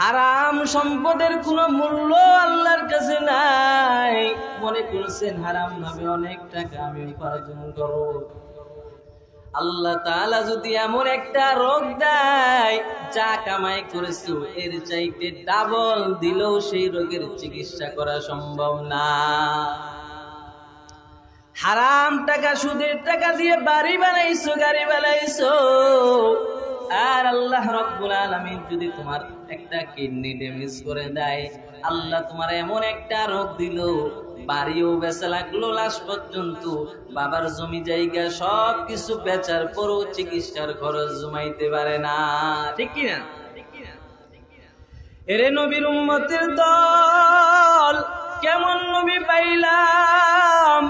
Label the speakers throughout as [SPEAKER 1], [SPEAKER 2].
[SPEAKER 1] হারাম সম্পদের কোনো মূল্য আল্লাহর কাছে নাই। মনে করছেন হারাম ভাবে অনেক টাকা আমি উপার্জন করব, আল্লাহ তাআলা যদি এমন একটা রোগ দেয়, যা কামাই করেছো এর চাইতে ডাবল দিলেও সেই রোগের চিকিৎসা করা সম্ভব না। হারাম টাকা, সুদের টাকা দিয়ে বাড়ি বানাইছো, গাড়ি বানাইছো, আর আল্লাহ রাব্বুল আলামিন যদি তোমার একটা কিডনি ড্যামেজ করে দেয়, আল্লাহ তোমার এমন একটা রোগ দিল, বাড়িও বেচা লাগলো, লাশ পর্যন্ত, বাবার জমি জায়গা সব কিছু বেচার পরও চিকিৎসার খরচ জমাইতে পারে না। ঠিক কিনা? এরে নবীর উম্মতের দল, কেমন নবী পাইলাম?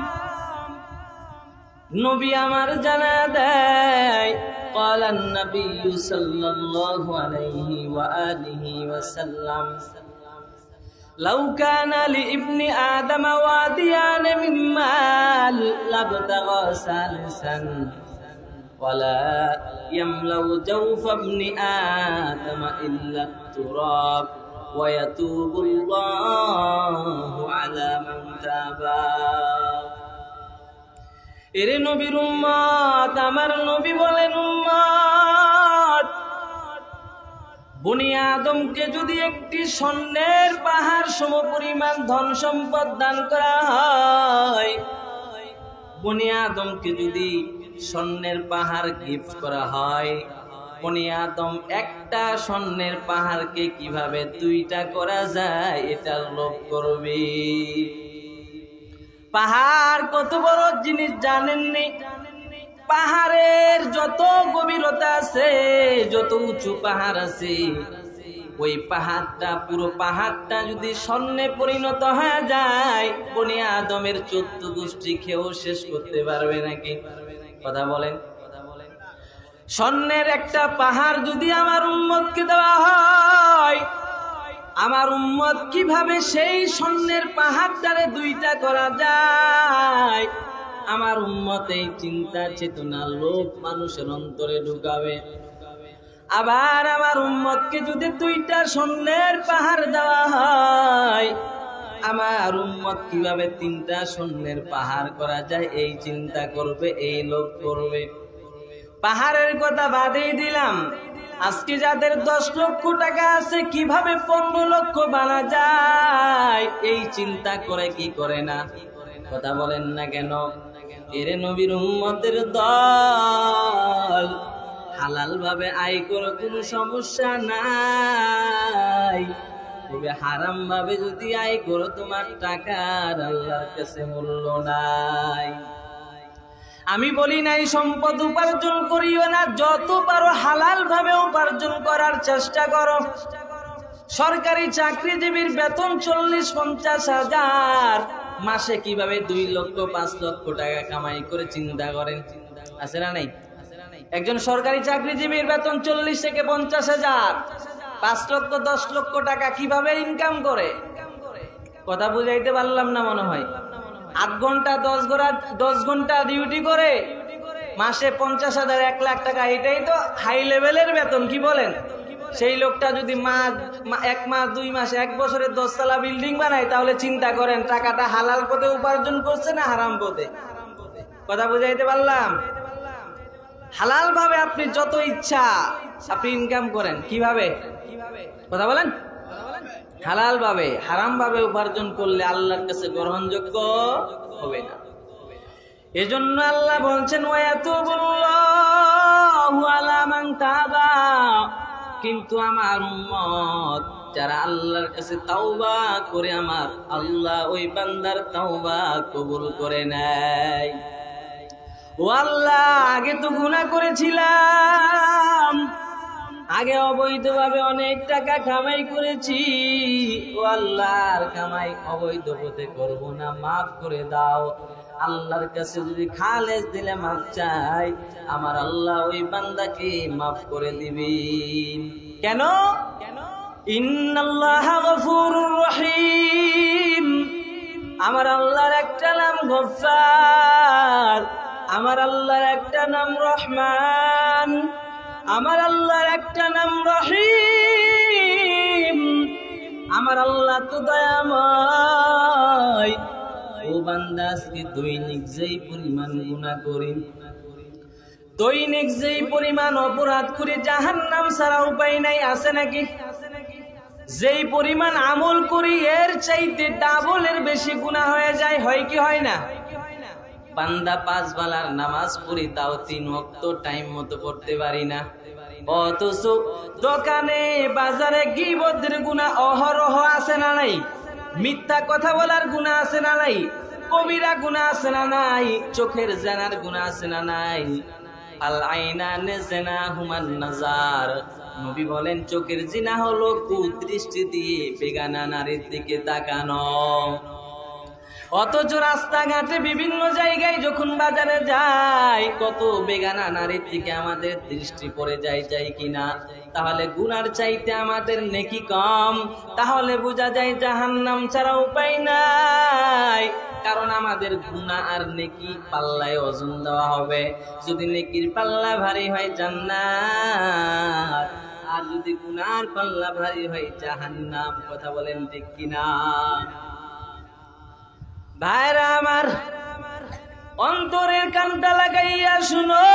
[SPEAKER 1] নবী আমার জানা দেয়, قال النبي صلى الله عليه وآله وسلم لو كان لابن آدم واديان من مال لابتغى ثالثا ولا يملأ جوف ابن آدم إلا التراب ويتوب الله على من تاب। এরে নবীর উম্মত, আমার নবী বলেন, উম্মত, বনি আদমকে যদি একটি স্বর্ণের পাহাড় সমপরিমাণ ধন সম্পদ দান করা হয়, বনি আদমকে যদি স্বর্ণের পাহাড় গিফট করা হয়, বনি আদম একটা স্বর্ণের পাহাড়কে কিভাবে দুইটা করা যায় এটার লোভ করবে। পাহাড় কত বড় জিনিস জানেননি? পাহাড়ের যত গভীরতা আছে, যত উঁচু পাহাড় আছে, ওই পাহাড়টা, পুরো পাহাড়টা যদি স্বর্ণে পরিণত হয়ে যায়, বনি আদমের 14 গোষ্ঠী খেয়েও শেষ করতে পারবে নাকি? কথা বলেন। স্বর্ণের একটা পাহাড় যদি আমার উম্মতকে দেওয়া হয়, আমার উম্মত কিভাবে সেই স্বর্ণের পাহাড়টারে দুইটা করা যায়, আমার উম্মত এই চিন্তা চেতনা লোভ মানুষের অন্তরে ঢুকাবে। আবার আমার উম্মতকে যদি দুইটা স্বর্ণের পাহাড় দেওয়া হয়, আমার উম্মত কিভাবে 3টা স্বর্ণের পাহাড় করা যায় এই চিন্তা করবে, এই লোভ করবে। পাহাড়ের কথা বাদেই দিলাম, আজকে যাদের 10 লক্ষ টাকা আছে কিভাবে 15 লক্ষ বানা যায় এই চিন্তা করে কি করে না? কথা বলেন না কেন? এরে নবীর উম্মতের দল, হালাল ভাবে আয় করো, কোনো সমস্যা নাই, তবে হারাম ভাবে যদি আয় করো তোমার টাকার আল্লাহর কাছে মূল্য নাই। আমি বলি নাই সম্পদ উপার্জন করিও না, যত পারো হালাল ভাবে উপার্জন করার চেষ্টা করো। সরকারি চাকরিজীবীর বেতন 40-50 হাজার, মাসে কিভাবে 2 লক্ষ 5 লক্ষ টাকা কামাই করে চিন্তা করেন, আছে না নাই? একজন সরকারি চাকরিজীবীর বেতন 40 থেকে 50 হাজার, 5 লক্ষ 10 লক্ষ টাকা কিভাবে ইনকাম করে? কথা বুঝাইতে পারলাম না মনে হয়। 8 ঘন্টা 10 ঘন্টা ডিউটি করে মাসে 50 হাজার, 1 লাখ টাকা, এটাই তো হাই লেভেলের বেতন। কি বলেন? সেই লোকটা যদি 1 মাস 2 মাস 1 বছরে 10 তলা বিল্ডিং বানায়, তাহলে চিন্তা করেন টাকাটা হালাল পথে উপার্জন করছে না হারাম পথে? কথা বুঝাইতে পারলাম? হালাল ভাবে আপনি যত ইচ্ছা আপনি ইনকাম করেন, কিভাবে? কথা বলেন। হালাল ভাবে, হারাম ভাবে উপার্জন করলে আল্লাহর কাছে গ্রহণযোগ্য হবে না। এজন্য আল্লাহ বলছেন, ওয়ায়াতুবুল্লাহু আলা মান তাবা, কিন্তু আমার উম্মত যারা আল্লাহর কাছে তাওবা করে, আমার আল্লাহ ওই বান্দার তাওবা কবুল করে নেয়। ও আল্লাহ, আগে তো গুনাহ করেছিলাম, আগে অবৈধভাবে অনেক টাকা কামাই করেছি, ও আল্লাহর কামাই অবৈধ পথে করব না, মাফ করে দাও। আল্লাহর কাছে যদি খালেস দিলে মাফ চাই, আমার আল্লাহ ওই বান্দাকে মাফ করে দিবেন। কেন? ইন্নাল্লাহা গফুরুর রহিম, আমার আল্লাহর একটা নাম গফফার, আমার আল্লাহর একটা নাম রহমান, আমার আল্লাহর একটা নাম রহিম। আমার আল্লাহ তো দয়াময়। ও বান্দা, আজকে দৈনিক যেই পরিমাণ গুনাহ করি, দৈনিক যেই পরিমাণ অপরাধ করি, জাহান্নাম ছাড়া উপায় নাই, আছে নাকি? যেই পরিমাণ আমল করি এর চাইতে ডাবলের বেশি গুনাহ হয়ে যায়, হয় কি হয় না? বান্দা 5 বেলার নামাজ পড়ি, তাও 3 ওয়াক্ত টাইম মতো পড়তে পারি না। অথচ দোকানে বাজারে গীবতের গুনাহ অহরহ আছে না নাই? মিথ্যা কথা বলার গুনাহ আছে না নাই? কবিরা গুনাহ আছে না নাই? চোখের জানার গুনাহ আছে না নাই? আল আইনানে জিনাহুমান নাজার। নবী বলেন চোখের জিনা হলো কুদৃষ্টি দিয়ে বেগানা নারীর দিকে তাকানো। অথচ রাস্তাঘাটে বিভিন্ন জায়গায় যখন বাজারে যাই, কত বেগানা নারীর দিকে আমাদের দৃষ্টি পড়ে যায় কিনা? তাহলে গুনার চাইতে আমাদের নেকি কম। তাহলে বোঝা যায় জাহান্নাম ছাড়া উপায় নাই। কারণ আমাদের গুনাহ আর নেকি পাল্লায় ওজন দেওয়া হবে। যদি নেকির পাল্লা ভারী হয় জান্নাত, আর যদি গুনার পাল্লা ভারী হয় জাহান্নাম। কথা বলেন ঠিক কিনা? ভাইরা আমার, অন্তরের কানটা লাগাইয়া শুনো।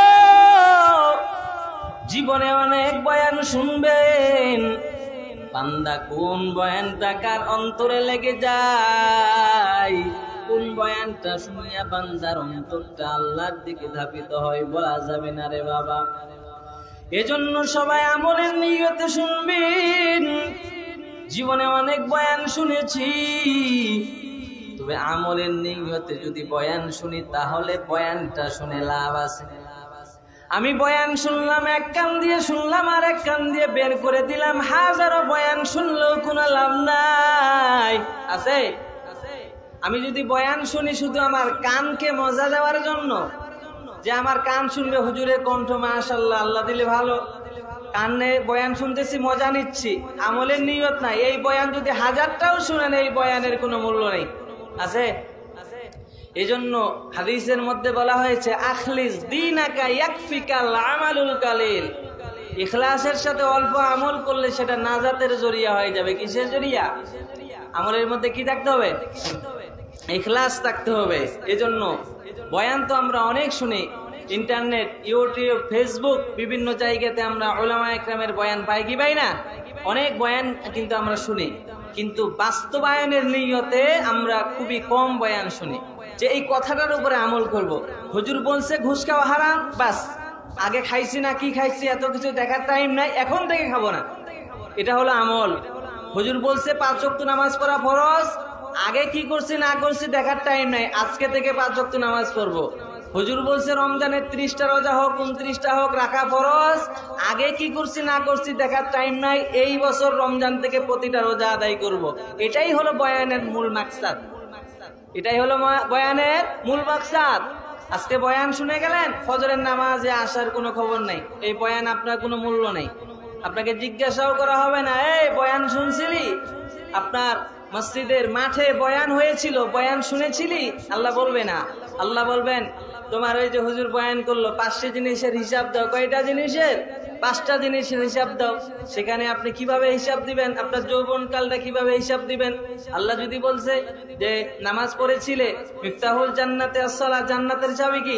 [SPEAKER 1] জীবনে অনেক বয়ান শুনবেন, বান্দা কোন বয়ানটা কার অন্তরে লেগে যায়, কোন বয়ানটা শুনিয়া বান্দার অন্তরটা আল্লাহর দিকে ধাবিত হয়, বলা যাবে না রে বাবা। এজন্য সবাই আমলের নিয়তে শুনবেন। জীবনে অনেক বয়ান শুনেছি, তবে আমলের নিয়তে যদি বয়ান শুনি তাহলে বয়ানটা শুনে লাভ আছে। আমি বয়ান শুনলাম, এক কান দিয়ে শুনলাম আর এক কান দিয়ে বের করে দিলাম, হাজারো বয়ান শুনলেও কোনো লাভ নাই, আছে? আমি যদি বয়ান শুনি শুধু আমার কানকে মজা দেওয়ার জন্য, যে আমার কান শুনবে হুজুরের কণ্ঠ মাশাআল্লাহ, আল্লাহ দিলে ভালো, কানে বয়ান শুনতেছি, মজা নিচ্ছি, আমলের নিয়ত নাই, এই বয়ান যদি 1000টাও শুনেন এই বয়ানের কোনো মূল্য নেই, আছে? এজন্য হাদিসের মধ্যে বলা হয়েছে আখলিস দীনাকা ইয়াকফিকাল আমালুল কালিল। ইখলাসের সাথে অল্প আমল করলে সেটা নাজাতের জরিয়া হয়ে যাবে। কিসের জরিয়া? আমলের মধ্যে কি থাকতে হবে? ইখলাস থাকতে হবে। এজন্য বয়ান তো আমরা অনেক শুনি, ইন্টারনেট, ইউটিউব, ফেসবুক, বিভিন্ন জায়গাতে আমরা উলামায়ে কেরামের বয়ান পাই কি পাই না? অনেক বয়ান কিন্তু আমরা শুনি, কিন্তু বাস্তবায়নের নিয়তে আমরা খুবই কম বয়ান শুনি, যে এই কথাটার উপরে আমল করব। হুজুর বলছে ঘুষ খাওয়া হারাম, বাস আগে খাইছি না কি খাইছি এত কিছু দেখার টাইম নাই, এখন থেকে খাবো না, এটা হলো আমল। হুজুর বলছে 5 ওয়াক্ত নামাজ পড়া ফরজ, আগে কি করছি না করছি দেখার টাইম নাই, আজকে থেকে 5 ওয়াক্ত নামাজ পড়বো। হুজুর বলছে রমজানের 30টা রোজা হোক 29টা হোক রাখা ফরজ, আগে কি করছি না করছি দেখার টাইম নাই, এই বছর রমজান থেকে প্রতিটা রোজা আদায় করব। এটাই হলো বয়ানের মূল মাকসাদ, এটাই হলো বয়ানের মূল মাকসাদ। আজকে বয়ান শুনে গেলেন, ফজরের নামাজে আসার কোনো খবর নাই, এই বয়ান আপনার কোনো মূল্য নেই। আপনাকে জিজ্ঞাসাও করা হবে না, এই বয়ান শুনছিলি? আপনার মসজিদের মাঠে বয়ান হয়েছিল, বয়ান শুনেছিলি? আল্লাহ বলবে না। আল্লাহ বলবেন তোমার ওই যে হুজুর বয়ান করলো 5টা জিনিসের হিসাব দাও। কয়টা জিনিসের? 5টা জিনিসের হিসাব দাও। সেখানে আপনি কিভাবে হিসাব দিবেন? আপনার যৌবনকালটা কিভাবে হিসাব দিবেন? আল্লাহ যদি বলছে যে নামাজ পড়েছিলে, মিফতাহুল জান্নাতে আসসালাত, জান্নাতের চাবি কি?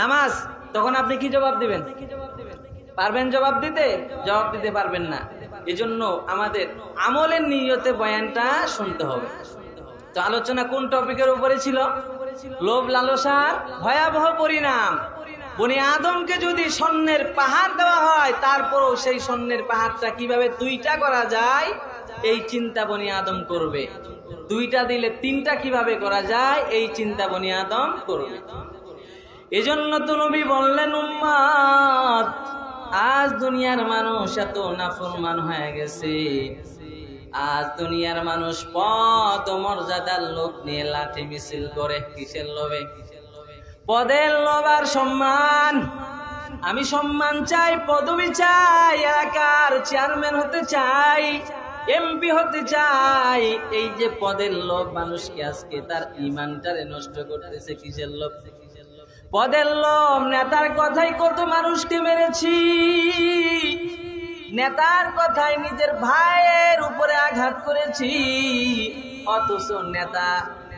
[SPEAKER 1] নামাজ, তখন আপনি কি জবাব দিবেন? পারবেন জবাব দিতে? জবাব দিতে পারবেন না। এজন্য আমাদের আমলের নিয়তে বয়ানটা শুনতে হবে। তো আলোচনা কোন টপিকের উপরে ছিল? লোভ লালসার ভয়াবহ পরিণাম। বনি আদমকে যদি স্বর্ণের পাহাড় দেওয়া হয়, তারপরও সেই স্বর্ণের পাহাড়টা কিভাবে 2টা করা যায় এই চিন্তা বনি আদম করবে। 2টা দিলে 3টা কিভাবে করা যায় এই চিন্তা বনি আদম করবে। এজন্য তো নবী বললেন, উম্মত আজ দুনিয়ার মানুষ এত নাফরমান হয়ে গেছে, আজ দুনিয়ার মানুষ পদ ও মর্যাদার লোভ নিয়ে লাঠি মিছিল করে। কিসের লোভে? পদের লোভ আর সম্মান। আমি সম্মান চাই, পদবি চাই, এলাকার চেয়ারম্যান হতে চাই, এমপি হতে চাই। এই যে পদের লোভ মানুষকে আজকে তার ঈমানটারে নষ্ট করতেছে। কিসের লোভ? পদের লোভ। নেতার কথাই কত মানুষকে মেরেছি, নেতার কথায় নিজের ভাইয়ের উপরে আঘাত করেছি, অথচ নেতা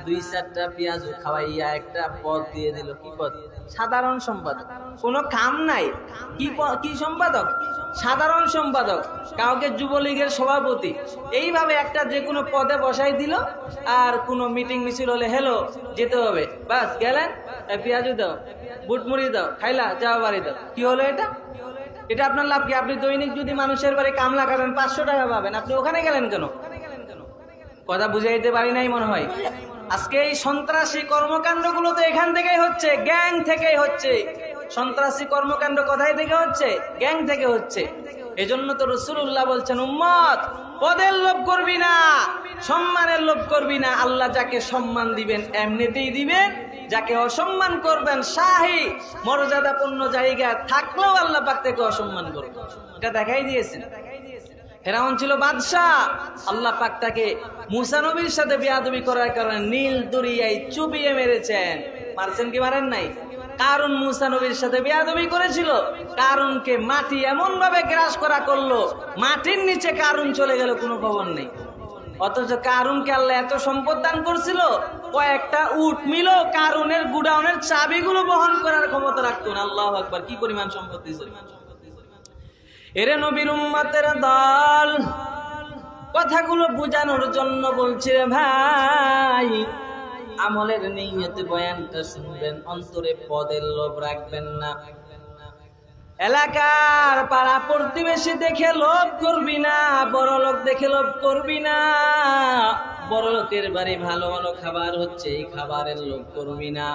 [SPEAKER 1] 2-4টা পেঁয়াজ খাওয়াইয়া একটা পদ দিয়ে দিল। কি পদ? সাধারণ সম্পাদক। কোনো কাম নাই। কি সম্পাদক? সাধারণ সম্পাদক। কাউকে যুবলীগের সভাপতি, এইভাবে একটা যে কোনো পদে বসাই দিল। আর কোনো মিটিং মিছিল হলে হেলো যেতে হবে, বাস গেলেন, পেঁয়াজু দাও, বুটমুড়ি দাও, খাইলা, যাও বাড়ি দাও। কি হলো এটা? এটা আপনার লাভ কি? আপনি দৈনিক যদি মানুষের বাড়ি কামলা করেন 500 টাকা পাবেন, আপনি ওখানে গেলেন কেন? কথা বুঝাইতে পারি নাই মনে হয়। আজকে এই সন্ত্রাসী কর্মকাণ্ডগুলো তো এখান থেকেই হচ্ছে, গ্যাং থেকেই হচ্ছে। সন্ত্রাসী কর্মকাণ্ড কোথায় থেকে হচ্ছে? গ্যাং থেকে হচ্ছে। এজন্য তো রাসূলুল্লাহ বলছেন, উম্মত পদের লোভ করবি না, সম্মানের লোভ করবি না। আল্লাহ যাকে সম্মান দিবেন এমনিতেই দিবেন, যাকে অসম্মান করবেন শাহী মর্যাদাপূর্ণ জায়গা থাকলেও আল্লাহ পাক তাকে অসম্মান করবেন। এটা দেখাই দিয়েছেন। ফেরাউন ছিল বাদশাহ, আল্লাহ পাক তাকে মুসা নবীর সাথে বেয়াদবি করার কারণে নীল দরিয়ায় চুবিয়ে মেরেছেন। মারছেন কি মারেন নাই? কারণ মুসা নবীর সাথে বেয়াদবি করেছিল, কারণকে মাটি এমন ভাবে গ্রাস করা করলো, মাটির নিচে কারণ চলে গেল, কোনো খবর নেই। অথচ কারুনকে আল্লাহ এত সম্পদ দান করছিল, কয়েকটা উট মিল কারুনের গুডাউনের চাবিগুলো বহন করার ক্ষমতা রাখতো না। আল্লাহু আকবার, কি পরিমাণ সম্পত্তি ছিল। এরে নবীর উম্মতের দল, কথাগুলো বোঝানোর জন্য বলছি রে ভাই, আমলের নিয়তে বয়ানটা শুনবেন, অন্তরে পদের লোভ রাখবেন না। এলাকার পাড়া প্রতিবেশী দেখে লোভ করবি না, বড় লোক দেখে লোভ করবি না। বড় লোকের বাড়ি ভালো ভালো খাবার হচ্ছে, এই খাবারের লোভ করবি না।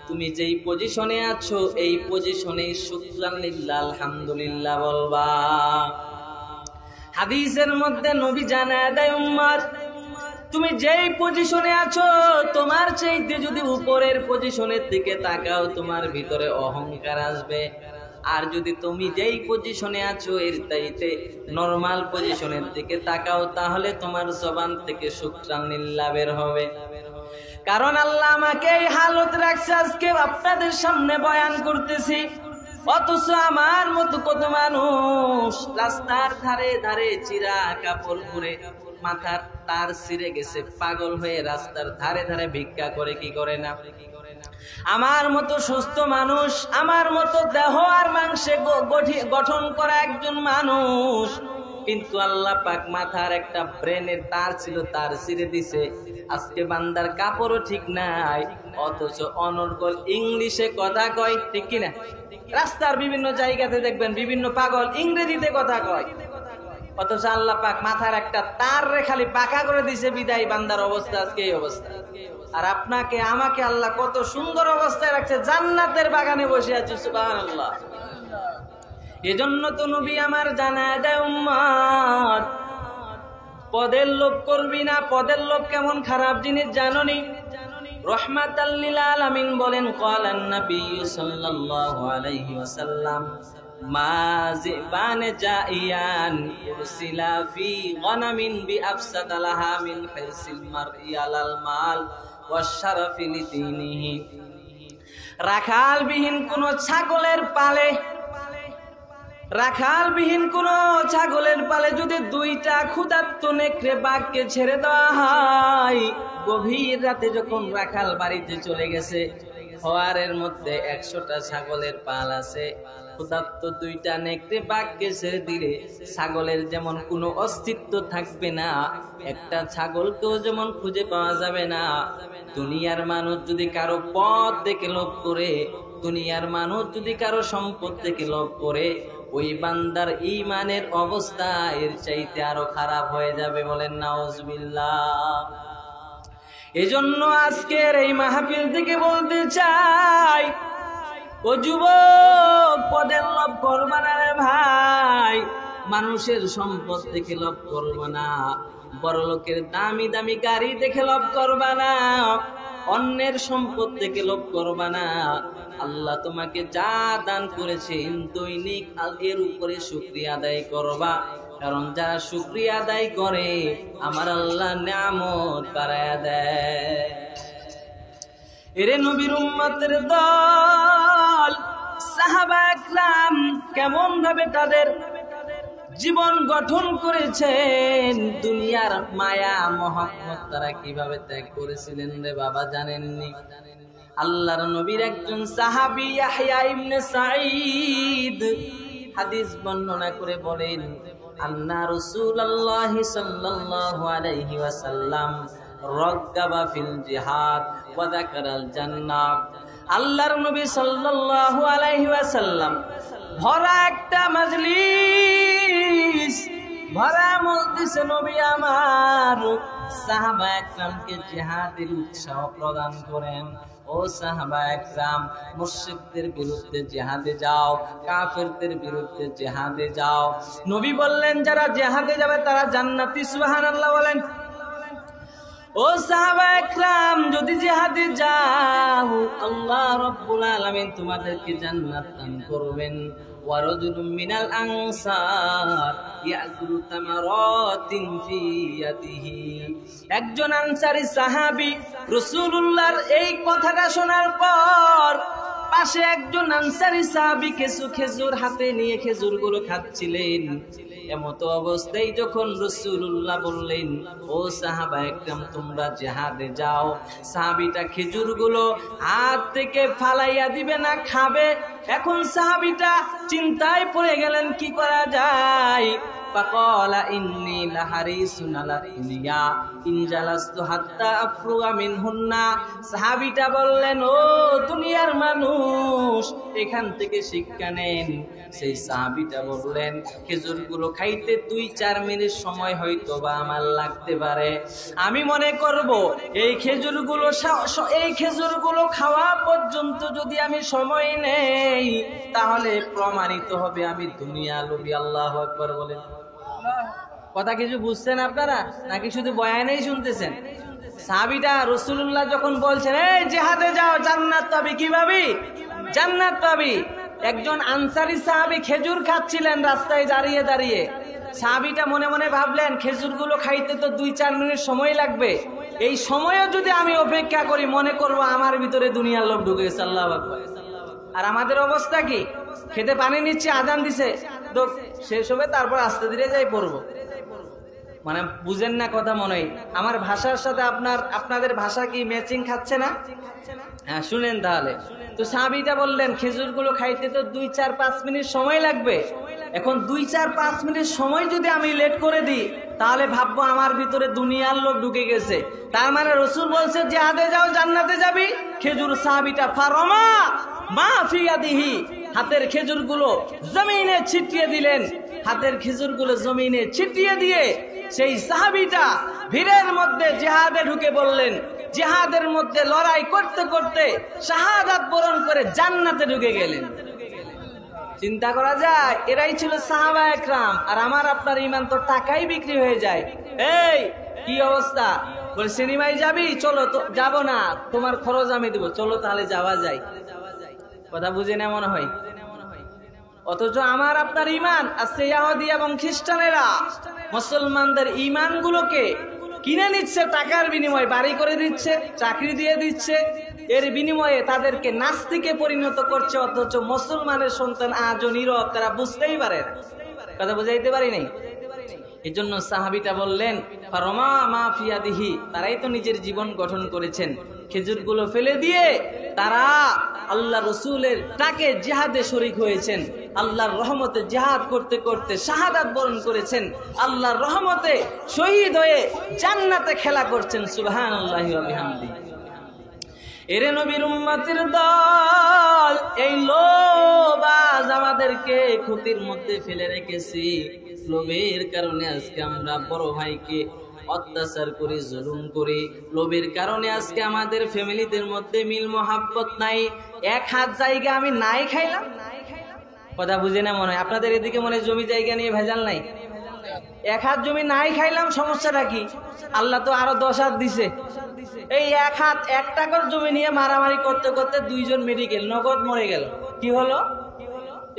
[SPEAKER 1] তুমি যেই পজিশনে আছো এই পজিশনে শুকরান লিল্লাহ, আলহামদুলিল্লাহ বলবা। হাদিসের মধ্যে নবী জানায় দেয়, উম্মত তুমি যেই পজিশনে আছো তোমার চাইতে যদি উপরের পজিশনের দিকে তাকাও তোমার ভিতরে অহংকার আসবে। আর যদি তুমি যেই পজিশনে আছো এর চাইতে নরমাল পজিশনের দিকে তাকাও তাহলে তোমার জবান থেকে শুকরান লিল্লাহ বের হবে। কারণ আল্লাহ আমাকে এই হালত রাখছে, আজকে আপনাদের সামনে বয়ান করতেছি, অথচ আমার মতো কত মানুষ রাস্তার ধারে ধারে চিরা কাপড় পরে মাথার তার ছিঁড়ে গেছে, পাগল হয়ে রাস্তার ধারে ধারে ভিক্ষা করে, কি করে না? আমার মতো সুস্থ মানুষ, আমার মতো দেহ আর মাংসে গঠন করা একজন মানুষ, কিন্তু আল্লাহ পাক মাথার একটা ব্রেনের তার ছিল, তার ছিঁড়ে দিছে। আজকে বান্দার কাপড়ও ঠিক নাই, অথচ অনর্গল ইংলিশে কথা কয়, ঠিক কিনা? রাস্তার বিভিন্ন জায়গাতে দেখবেন বিভিন্ন পাগল ইংরেজিতে কথা কয়, অথচ আল্লাহ পাক মাথার একটা তার রে খালি পাকা করে দিছে, বিদায় বান্দার অবস্থা আজকে এই অবস্থা। আর আপনাকে আমাকে আল্লাহ কত সুন্দর অবস্থায় রাখছে, জান্নাতের বাগানে বসে আছে, সুবহানাল্লাহ। এজন্য তো নবী আমার জানায় দেয়, উম্মত পদের লোভ করবি না। পদের লোভ কেমন খারাপ জিনিস জানোনি? রাহমাতাল লিল আলামিন বলেন, ক্বালান নবী সাল্লাল্লাহু আলাইহি ওয়াসাল্লাম, মা জিবান জাইয়ান উরসিলা ফি গনামিন বিআফসাদা লাহা মিন হিরসিল মারই আলাল মাল ওয়াশরাফি লিদিনিহি। রাখালবিহীন কোন ছাগলের পালে, রাখালবিহীন কোন ছাগলের পালে যদি 2টা ক্ষুধার্ত নেকড়ে বাঘকে ছেড়ে দেওয়া হয়, গভীর রাতে যখন রাখাল বাড়িতে চলে গেছে, ফোয়ারের মধ্যে 100টা ছাগলের পাল আছে, ক্ষুধার্ত 2টা নেকড়ে বাঘকে ছেড়ে দিলে ছাগলের যেমন কোনো অস্তিত্ব থাকবে না, একটা ছাগলকেও যেমন খুঁজে পাওয়া যাবে না। দুনিয়ার মানুষ যদি কারো পথ দেখে লোভ করে, দুনিয়ার মানুষ যদি কারো সম্পদ দেখে লোভ করে, ওই বান্দার ঈমানের অবস্থা এর চাইতে আরো খারাপ হয়ে যাবে। বলেন নাউজুবিল্লাহ। এজন্য আজকের এই মাহফিল থেকে বলতে চাই, ও যুবক পদের লোভ করবা না রে ভাই, মানুষের সম্পদ দেখে লোভ করবা না, বড় লোকের দামি দামি গাড়ি দেখে লোভ করবা না, অন্যের সম্পদ দেখে লোভ করবা না। আল্লাহ তোমাকে যা দান করেছেন দৈনিক এর উপরে শুকরিয়া আদায় করবা, কারণ যারা শুকরিয়া আদায় করে আমার আল্লাহ নিয়ামত বাড়ায়া দেয়। এরে নবীর উম্মতের দল, সাহাবা একরাম কেমন ভাবে তাদের জীবন গঠন করেছেন, দুনিয়ার মায়া মহব্বত তারা কিভাবে ত্যাগ করেছিলেন রে বাবা, জানেননি? আল্লাহর নবীর একজন সাহাবী ইয়াহইয়া ইবনে সাঈদ হাদিস বর্ণনা করে বলেন, আন্না রাসূলুল্লাহ সাল্লাল্লাহু আলাইহি ওয়াসাল্লাম রাগ্গাবা ফিল জিহাদ ওয়া যাকারাল জান্নাহ। আল্লাহর নবী সাল্লাল্লাহু আলাইহি ওয়াসাল্লাম ভরা একটা মজলিস, ভরা মজলিসে নবী আমার সাহাবা একরামকে জিহাদের উৎসাহ প্রদান করেন। ও সাহাবা একরাম, মুশরিকদের বিরুদ্ধে জিহাদে যাও, কাফেরদের বিরুদ্ধে জিহাদে যাও। নবী বললেন যারা জিহাদে যাবে তারা জান্নাতি, সুবহানাল্লাহ বলেন। ও সাহাবা একরাম, যদি জিহাদে যাও আল্লাহ রাব্বুল আলামিন তোমাদেরকে জান্নাত দান করবেন। ওয়া রাজুলুম মিনাল আনসার ইয়াকুলু তামারাতিন ফি ইয়াদিহি, একজন আনসারী সাহাবী রাসূলুল্লাহর এই কথাটা শোনার পর পাশে একজন আনসারী সাহাবী কিছু খেজুর হাতে নিয়ে খেজুরগুলো খাচ্ছিলেন। এমতো অবস্থায় যখন রাসূলুল্লাহ বললেন, ও সাহাবা একরাম তোমরা জিহাদে যাও, সাহাবীটা খেজুরগুলো হাত থেকে ফালাইয়া দিবে না, খাবে। এখন সাহাবীটা চিন্তায় পড়ে গেলেন কি করা যায়। ফাকালা ইন্নী লাহারিসুন আলা দুনিয়া ইন জালাস্তু হাত্তা আফরুগা মিনহুন্না। সাহাবীটা বললেন, ও দুনিয়ার মানুষ, এখান থেকে শিক্ষা নেন। সেই সাহাবীটা বললেন, খেজুরগুলো খাইতে 2-4 মিনিট সময় হয়তো বা আমার লাগতে পারে। আমি মনে করব এই খেজুরগুলো খাওয়া পর্যন্ত যদি আমি সময় নেই তাহলে প্রমাণিত হবে আমি দুনিয়া লোভী। আল্লাহু আকবার বলেন। কথা কিছু বুঝছেন আপনারা নাকি শুধু বয়ানেই শুনতেছেন? সাহাবীটা রাসূলুল্লাহ যখন বলছেন এই জিহাদে যাও জান্নাত পাবি, কি পাবি? জান্নাত পাবি। একজন আনসারী সাহাবী খেজুর খাচ্ছিলেন রাস্তায় দাঁড়িয়ে দাঁড়িয়ে। সাহাবীটা মনে মনে ভাবলেন খেজুরগুলো খাইতে তো 2-4 মিনিট সময় লাগবে, এই সময়ও যদি আমি অপেক্ষা করি মনে করব আমার ভিতরে দুনিয়ার লোভ ঢুকে গেছে। আল্লাহু আকবার। আর আমাদের অবস্থা কি? খেতে পানি নিচ্ছে, আজান দিছে, তো শেষ হবে, তারপর আস্তে ধীরে যাই পড়বো। মানে বুঝেন না কথা মনে হয়? আমার ভাষার সাথে আপনাদের ভাষা কি ম্যাচিং খাচ্ছে না? হ্যাঁ শুনেন তাহলে। তো সাহাবীটা বললেন খেজুরগুলো খাইতে তো 2-4-5 মিনিট সময় লাগবে। এখন 2-4-5 মিনিট সময় যদি আমি লেট করে দিই তাহলে ভাববো আমার ভিতরে দুনিয়ার লোভ ঢুকে গেছে। তার মানে রাসূল বলছে জিহাদে যাও জান্নাতে যাবি। খেজুর সাহাবীটা ফারমা মা ফি ইয়াদিহি, হাতের খেজুরগুলো জমিনে ছিটিয়ে দিলেন। হাতের খেজুরগুলো জমিনে ছিটিয়ে দিয়ে সেই সাহাবীটা ভিড়ের মধ্যে জিহাদে ঢুকে বললেন। জিহাদের মধ্যে লড়াই করতে করতে শাহাদাত বরণ করে জান্নাতে ঢুকে গেলেন। চিন্তা করা যায়? এরাই ছিল সাহাবা একরাম। আর আমার আপনার ঈমান তো টাকাই বিক্রি হয়ে যায়। এই কি অবস্থা? বলে সিনেমায় যাবি? চলো। তো যাবো না, তোমার খরচ আমি দেবো, চলো তাহলে যাওয়া যায়। কথা বুঝে না মনে হয়? অথচ আমার আপনার ঈমান আজকে ইহুদি এবং খ্রিস্টানেরা মুসলমানদের ঈমানগুলোকে কিনে নিচ্ছে, টাকার বিনিময়ে বাড়ি করে দিচ্ছে, চাকরি দিয়ে দিচ্ছে, এর বিনিময়ে তাদেরকে নাস্তিকে পরিণত করছে। অথচ মুসলমানের সন্তান আজও নীরব, তারা বুঝতেই পারে না। কথা বুঝাইতে পারি নাই? এই জন্য সাহাবীটা বললেন ফারমা মা ফি ইয়াদিহি, তারাই তো নিজের জীবন গঠন করেছেন। খেজুরগুলো ফেলে দিয়ে তারা আল্লাহ রসুলের ডাকে জিহাদে শরীক হয়েছেন। আল্লাহর রহমতে জিহাদ করতে করতে শাহাদাত বরণ করেছেন। আল্লাহর রহমতে শহীদ হয়ে জান্নাতে খেলা করছেন। সুবহানাল্লাহি ওয়া বিহামদিহি। এরে নবীর উম্মতের দল, এই লোভ আজ আমাদেরকে ক্ষতির মধ্যে ফেলে রেখেছি। লোভের কারণে আজকে আমরা বড় ভাইকে অত্যাচার করি, জুলুম করি। লোভের কারণে আজকে আমাদের ফ্যামিলিদের মধ্যে মিল মহাব্বত নাই। 1 হাত জায়গা আমি নাই খাইলাম। কথা বুঝে না মনে হয়? আপনাদের এদিকে মনে জমি জায়গা নিয়ে ভেজাল নাই? 1 হাত জমি নাই খাইলাম, সমস্যাটা কি? আল্লাহ তো আরো 10 হাত দিছে। এই 1 হাত 1 টাকার জমি নিয়ে মারামারি করতে করতে 2 জন মেডিকেল নগদ মরে গেল। কি হলো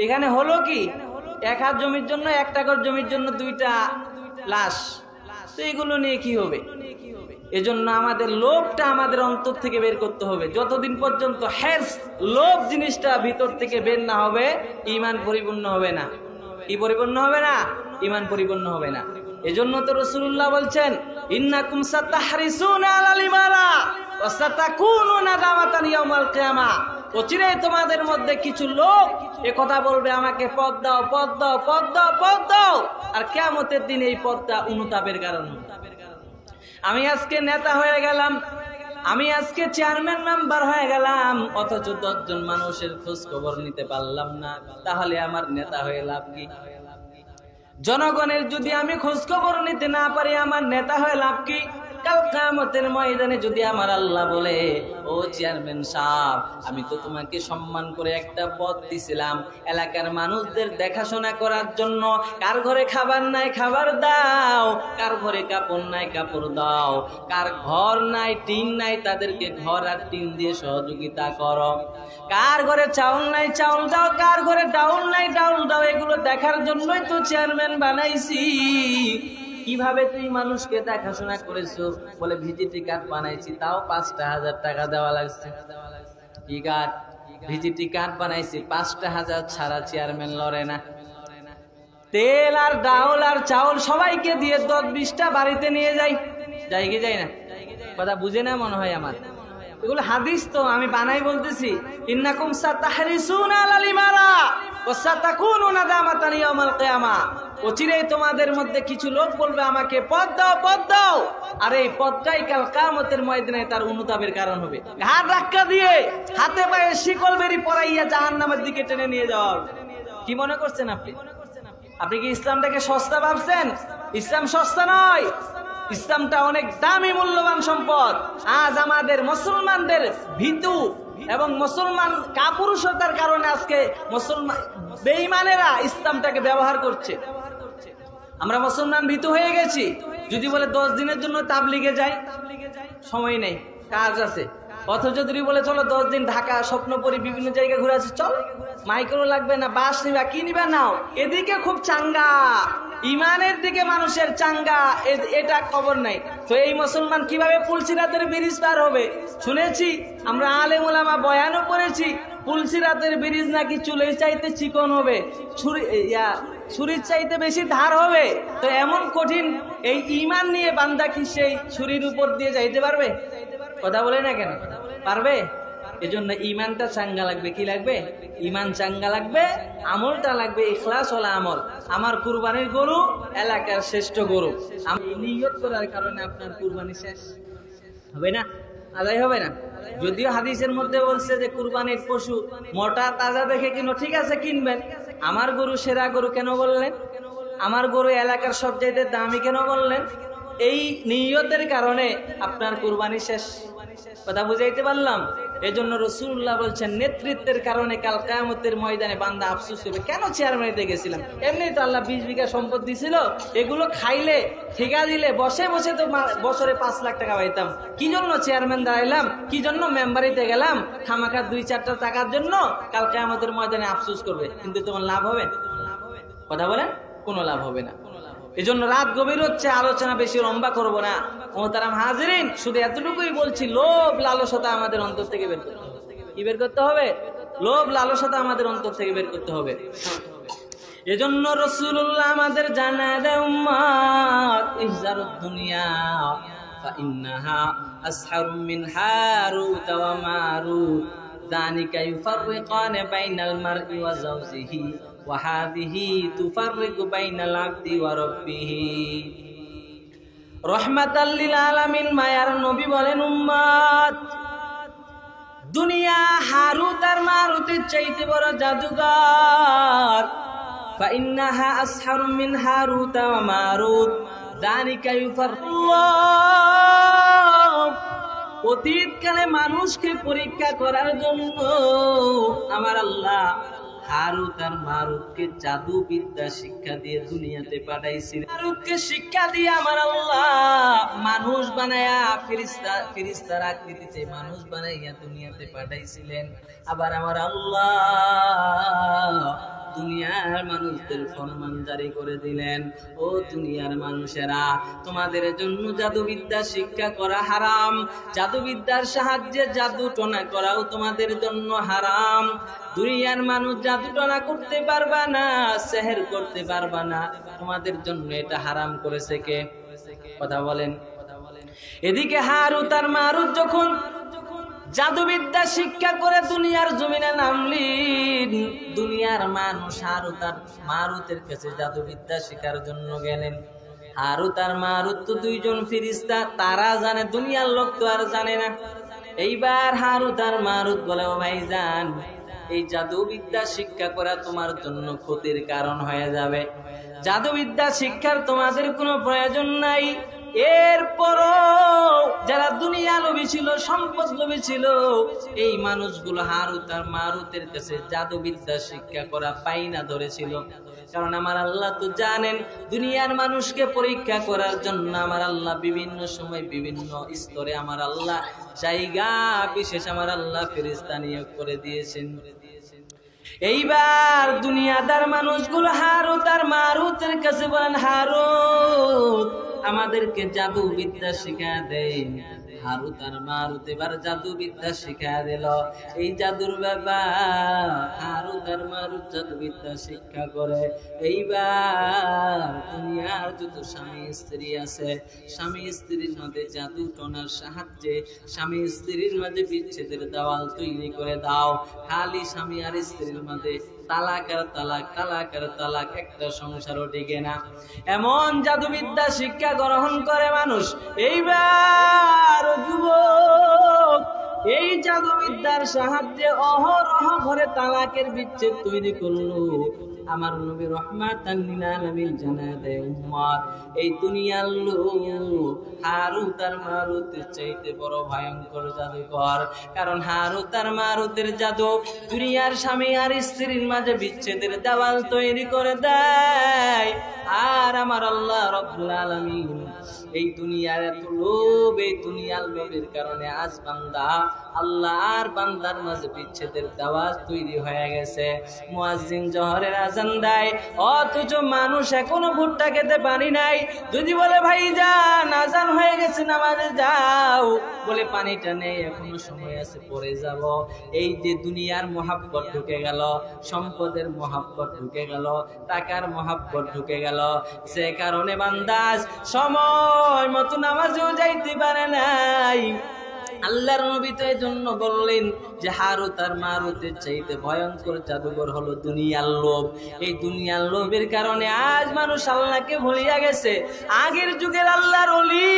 [SPEAKER 1] এখানে? হলো কি? 1 হাত জমির জন্য 1 টাকার জমির জন্য 2টা লাশ। তো এগুলো নিয়ে কি হবে? এজন্য আমাদের লোভটা আমাদের অন্তর থেকে বের করতে হবে। যতদিন পর্যন্ত হিরস, লোভ জিনিসটা ভিতর থেকে বের না হবে, ঈমান পরিপূর্ণ হবে না। কি পরিপূর্ণ হবে না? ঈমান পরিপূর্ণ হবে না। এজন্য তো রাসূলুল্লাহ বলছেন, ইন্নাকুম সাতাহরিসুনা আলাল ইমারা ওয়া সাতাকুনুনা নাদামাতান ইয়াউমাল কিয়ামা। অচিরেই তোমাদের মধ্যে কিছু লোক এ কথা বলবে, আমাকে পদ দাও, পদ দাও, পদ দাও, পদ দাও, আর কিয়ামতের দিন এই পদটা অনুতাপের কারণে। আমি আজকে নেতা হয়ে গেলাম, আমি আজকে চেয়ারম্যান মেম্বার হয়ে গেলাম, অথচ 10 জন মানুষের খোঁজ খবর নিতে পারলাম না, তাহলে আমার নেতা হয়ে লাভ কি? জনগণের যদি আমি খোঁজ খবর নিতে না পারি, আমার নেতা হয়ে লাভ কি? কাল কিয়ামতের ময়দানে যদি আমার আল্লাহ বলে, ও চেয়ারম্যান সাহেব, আমি তো তোমাকে সম্মান করে একটা পদ দিছিলাম এলাকার মানুষদের দেখাশোনা করার জন্য, কার ঘরে খাবার নাই খাবার দাও, কার ঘরে কাপড় নাই কাপড় দাও, কার ঘর নাই টিন নাই তাদেরকে ঘর আর টিন দিয়ে সহযোগিতা করো, কার ঘরে চাউল নাই চাউল দাও, কার ঘরে ডাউল নাই ডাউল দাও, এগুলো দেখার জন্যই তো চেয়ারম্যান বানাইছি। কিভাবে তুই মানুষকে দেখাশোনা করেছো? বলে ভিজিটি কার্ড বানাইছি, তাও 5,000 টাকা দেওয়া লাগছে। কি কার্ড? ভিজিটি কার্ড বানাইছি, 5,000 ছাড়া চেয়ারম্যান লড়ে না। তেল আর ডাউল আর চাউল সবাইকে দিয়ে 10-20টা বাড়িতে নিয়ে যাই, যাই কি যাই না? কথা বুঝে না মনে হয় আমার। এগুলো হাদিস তো, আমি বানাই বলতেছি। ইন্নাকুম সাতাহরিসুনা আলাল ইমারা ওয়া সাতাকুনুনা নাদামাতান ইয়াউমাল কিয়ামা। অচিরেই তোমাদের মধ্যে কিছু লোক বলবে, আমাকে পদ দাও, পদ দাও, আর এই পদটাই কাল কিয়ামতের ময়দানে তার অনুতাপের কারণ হবে। ঘাড় ধাক্কা দিয়ে হাতে পায়ে শিকল বেরি পরাইয়া জাহান্নামের দিকে টেনে নিয়ে যাওয়া। কি মনে করছেন আপনি? আপনি কি ইসলামটাকে সস্তা ভাবছেন? ইসলাম সস্তা নয়, ইসলামটা অনেক দামি মূল্যবান সম্পদ। আজ আমাদের মুসলমানদের ভীতু এবং মুসলমান কাপুরুষতার কারণে আজকে মুসলমান বেঈমানেরা ইসলামটাকে ব্যবহার করছে। আমরা মুসলমান ভীতু হয়ে গেছি। যদি বলে 10 দিনের জন্য তাবলিগে যাই, সময় নেই, কাজ আছে। অথচ যদি বলে চলো 10 দিন ঢাকা স্বপ্নপুরী বিভিন্ন জায়গায় ঘুরে আসি, চল, মাইক্রো লাগবে না, বাস নিবা, কি নিবা নাও। এদিকে খুব চাঙ্গা, ইমানের দিকে মানুষের চাঙ্গা, এটা খবর নাই। তো এই মুসলমান কিভাবে পুলসিরাতের ব্রিজ পার হবে? শুনেছি, আমরা আলেম ওলামা বয়ানও করেছি, পুলসিরাতের ব্রিজ নাকি চুলের চাইতে চিকন হবে, ছুরির চাইতে বেশি ধার হবে। তো এমন কঠিন এই ইমান নিয়ে বান্দা কি সেই ছুরির উপর দিয়ে যাইতে পারবে? কথা বলে না কেন? পারবে? এজন্য ইমানটা চাঙ্গা লাগবে। কি লাগবে? ইমান চাঙ্গা লাগবে, আমলটা লাগবে ইখলাস ওয়ালা আমল। আমার কুরবানির গরু এলাকার শ্রেষ্ঠ গরু, আমি নিয়ত করার কারণে আপনার কুরবানি শেষ হবে না, আদায় হবে না। যদিও হাদিসের মধ্যে বলছে যে কুরবানির পশু মোটা তাজা দেখে কিনো, ঠিক আছে কিনবেন। আমার গরু সেরা গরু কেন বললেন? আমার গরু এলাকার সবচাইতে দামি কেন বললেন? এই নিয়তের কারণে আপনার কুরবানি শেষ। কথা বুঝাইতে পারলাম? এজন্য রাসূলুল্লাহ বলছেন, নেতৃত্বের কারণে কাল কিয়ামতের ময়দানে বান্দা আফসোস করবে, কেন চেয়ারম্যানিতে গেছিলাম? এমনি তো আল্লাহ 20 বিঘা সম্পদ দিছিল, এগুলো খাইলে ঠিকা দিলে বসে বসে তো বছরে 5 লাখ টাকা পাইতাম। কি জন্য চেয়ারম্যান দাঁড়াইলাম? কি জন্য মেম্বারিতে গেলাম? খামাখা 2-4টা টাকার জন্য কাল কিয়ামতের ময়দানে আফসোস করবে। কিন্তু তোমার লাভ হবে? কথা বলেন, কোনো লাভ হবে না। এজন্য রাত গভীর হচ্ছে, আলোচনা বেশি লম্বা করব না। মোহতারাম হাজিরিন, শুধু এতটুকুই বলছি, লোভ লালসতা আমাদের অন্তর থেকে বের করতে হবে। কি বের করতে হবে? লোভ লালসতা আমাদের অন্তর থেকে বের করতে হবে। এজন্য রাসূলুল্লাহ আমাদের জানায় দেয়, উম্মত ইহজারুদ দুনিয়া ফাইন্নাহা আসহারু মিন হারুত ওয়া মারুত যানিকা ইউফাররিকানে বাইনাল মারই ওয়া যাওজিহি ওয়াহাদিহি তুফাররিকু বাইনাল আবদি ওয়া রাব্বিহি। রাহমাতাল লিল আলামিন মায়ার নবী বলেন, উম্মত দুনিয়া হারুত আর মারুতের চাইতে বড় জাদুঘর। ফাইন্নাহা আসহারু মিন হারুত ওয়া মারুত যানিকা ইউফাররিল্লাহ। অতীতকালে মানুষকে পরীক্ষা করার জন্য আমার আল্লাহ হারুত আর মারুতকে জাদু বিদ্যা শিক্ষা দিয়ে দুনিয়াতে পাঠাইছিলেন। হারুতকে শিক্ষা দিয়ে আমার আল্লাহ মানুষ বানায়া ফেরেশতার আকৃতিতে মানুষ বানাইয়া দুনিয়াতে পাঠাইছিলেন। আবার আমার আল্লাহ দুনিয়ার মানুষদের ফরমান জারি করে দিলেন, ও দুনিয়ার মানুষেরা, তোমাদের জন্য জাদুবিদ্যা শিক্ষা করা হারাম, জাদুবিদ্যার সাহায্যে জাদু টনা করাও তোমাদের জন্য হারাম। দুনিয়ার মানুষ জাদু টনা করতে পারবা না, সেহের করতে পারবা না, তোমাদের জন্য এটা হারাম করেছে কে? কথা বলেন। এদিকে হারুত আর মারুত যখন জাদুবিদ্যা শিক্ষা করে দুনিয়ার জমিনে নামলেন, দুনিয়ার মানুষ হারুত আর মারুতের কাছে জাদুবিদ্যা শিখার জন্য গেলেন। হারুত আর মারুত তো দুইজন ফেরেশতা, তারা জানে, দুনিয়ার লোক তো আর জানে না। এইবার হারুত আর মারুত বলে, ও ভাইজান, এই জাদুবিদ্যা শিক্ষা করা তোমার জন্য ক্ষতির কারণ হয়ে যাবে, জাদুবিদ্যা শিক্ষার তোমাদের কোনো প্রয়োজন নাই। এরপরও যারা দুনিয়া লোভী ছিল, সম্পদ লোভী ছিল, এই মানুষগুলো হারুত আর মারুতের কাছে জাদুবিদ্যা শিক্ষা করা পাইনা ধরেছিল। কারণ আমার আল্লাহ তো জানেন, দুনিয়ার মানুষকে পরীক্ষা করার জন্য আমার আল্লাহ বিভিন্ন সময় বিভিন্ন স্তরে আমার আল্লাহ জায়গা বিশেষ আমার আল্লাহ ফেরেশতা নিয়োগ করে দিয়েছেন। এইবার দুনিয়াদার মানুষগুলো হারুত আর মারুতের কাছে বলেন, হারুত, আমাদেরকে জাদু বিদ্যা শিখা দেন। হারুত আর মারুত এবার জাদু বিদ্যা শিখা দিল। এই জাদুর ব্যাপার হারুত আর মারুত জাদু বিদ্যা শিক্ষা করে। এইবার দুনিয়ার যত স্বামী স্ত্রী আছে, স্বামী স্ত্রীর মধ্যে জাদু টনার সাহায্যে স্বামী স্ত্রীর মাঝে বিচ্ছেদের দেওয়াল তৈরি করে দাও। খালি স্বামী আর স্ত্রীর মাঝে তালাক আর তালাক, তালাক আর তালাক, একটা সংসারও টিকে না। এমন জাদুবিদ্যা শিক্ষা গ্রহণ করে মানুষ। এইবার যুবক এই জাদুবিদ্যার সাহায্যে অহরহ ঘরে তালাকের বিচ্ছেদ তৈরি করলো। আমার নবী রহমাতান লিল আলামিন জানায় দেয়, উম্মত, এই দুনিয়ার লোক হারুত আর মারুতের চাইতে বড় ভয়ঙ্কর জাদুকর। কারণ হারুত আর মারুতের জাদু দুনিয়ার স্বামী আর স্ত্রীর মাঝে বিচ্ছেদের দেওয়াল তৈরি করে দেয়। আর আমার আল্লাহ রাব্বুল আলামিন এই দুনিয়ার এত লোভ, এই দুনিয়ার লোভের কারণে আজ বান্দা আল্লাহ আর বান্দার মাঝে বিচ্ছেদের দেওয়াল তৈরি হয়ে গেছে। মুয়াজ্জিন জোহরের আযান দেয়, অথচ মানুষ এখনো ভুট্টা খেতে পারি নাই। যদি বলে ভাইজান আযান হয়ে গেছে, নামাজে যাও, বলে পানিটা নেই, এখনো সময় আছে, পরে যাব। এই যে দুনিয়ার মহাব্বত ঢুকে গেল, সম্পদের মহাব্বত ঢুকে গেল, টাকার মহাব্বত ঢুকে গেল, সে কারণে বান্দাস সময় মতো নামাজেও যাইতে পারে নাই। আল্লাহর নবী তো এজন্য বললেন যে হারুত আর মারুতের চাইতে ভয়ঙ্কর জাদুঘর হলো দুনিয়ার লোভ। এই দুনিয়ার লোভের কারণে আজ মানুষ আল্লাহকে ভুলিয়া গেছে। আগের যুগের আল্লাহর ওলি,